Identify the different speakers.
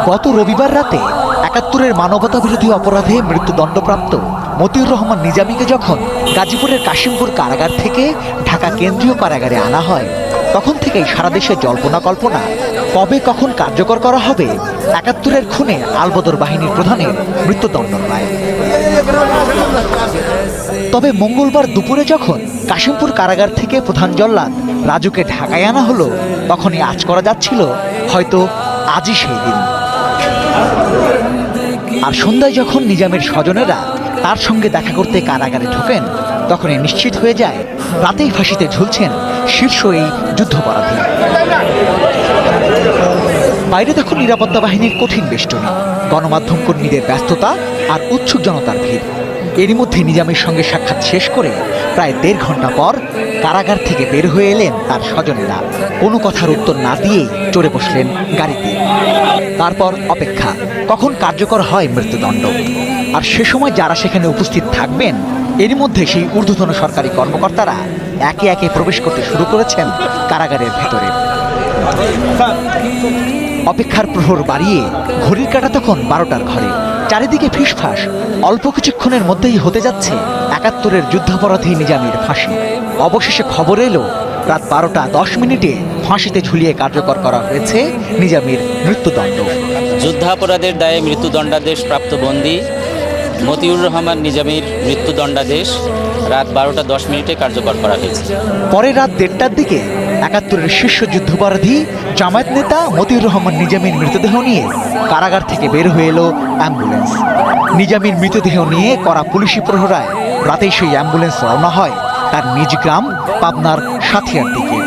Speaker 1: গত রবিবার রাতে ৭১-এর মানবতা বিরোধী অপরাধে মৃত্যুদণ্ডপ্রাপ্ত মতিউর রহমান নিজামীকে যখন গাজীপুরের কাশিমপুর কারাগার থেকে ঢাকা কেন্দ্রীয় কারাগারে আনা হয়, তখন থেকেই সারা দেশে জল্পনা কল্পনা কবে কখন কার্যকর করা হবে ৭১-এর খুনে আলবদর বাহিনীর প্রধানের মৃত্যুদণ্ড রায়। তবে মঙ্গলবার দুপুরে যখন কাশিমপুর কারাগার থেকে প্রধান জল্লাদ রাজুকে ঢাকায় আনা হলো, তখনই আঁচ করা যাচ্ছিল হয়তো আজই সেই দিন। আর সন্ধ্যায় যখন নিজামের স্বজনেরা তার সঙ্গে দেখা করতে কারাগারে ঢোকেন, তখনই নিশ্চিত হয়ে যায় রাতেই ফাঁসিতে ঝুলছেন শীর্ষ এই যুদ্ধাপরাধী। বাইরে তখন নিরাপত্তা বাহিনীর কঠিন বেষ্টনী, গণমাধ্যম কর্মীদের ব্যস্ততা আর উৎসুক জনতার ভিড়। এরই মধ্যে নিজামের সঙ্গে সাক্ষাৎ শেষ করে প্রায় ১.৫ ঘন্টা পর কারাগার থেকে বের হয়ে এলেন তার স্বজনেরা। কোনো কথার উত্তর না দিয়েই চড়ে বসলেন গাড়িতে। তারপর অপেক্ষা, কখন কার্যকর হয় মৃত্যুদণ্ড। আর সে সময় যারা সেখানে উপস্থিত থাকবেন, এরই মধ্যে সেই ঊর্ধ্বতন সরকারি কর্মকর্তারা একে একে প্রবেশ করতে শুরু করেছেন কারাগারের ভেতরে। অপেক্ষার প্রহর বাড়িয়ে ঘড়ির কাঁটা তখন ১২টার ঘরে। চারিদিকে ফিসফাস, অল্প কিছুক্ষণের মধ্যেই হতে যাচ্ছে ৭১-এর যুদ্ধাপরাধী নিজামীর ফাঁসি। অবশেষে খবর এলো রাত ১২টা ১০ ফাঁসিতে ঝুলিয়ে কার্যকর করা হয়েছে নিজামীর মৃত্যুদণ্ড।
Speaker 2: যুদ্ধাপরাধের দায়ে মৃত্যুদণ্ডাদেশ প্রাপ্ত বন্দী মতিউর রহমান নিজামীর মৃত্যুদণ্ডাদেশ রাত ১২টা ১০ কার্যকর করা হয়েছে।
Speaker 1: পরে রাত ১:৩০টার দিকে ৭১-এর শীর্ষ যুদ্ধাপরাধী জামায়াত নেতা মতিউর রহমান নিজামীর মৃতদেহ নিয়ে কারাগার থেকে বের হয়ে এলো অ্যাম্বুলেন্স। নিজামীর মৃতদেহ নিয়ে করা পুলিশি প্রহরায় রাতেই সেই অ্যাম্বুলেন্স রওনা হয় তার নিজ গ্রাম পাবনার সাথিয়ার দিকে।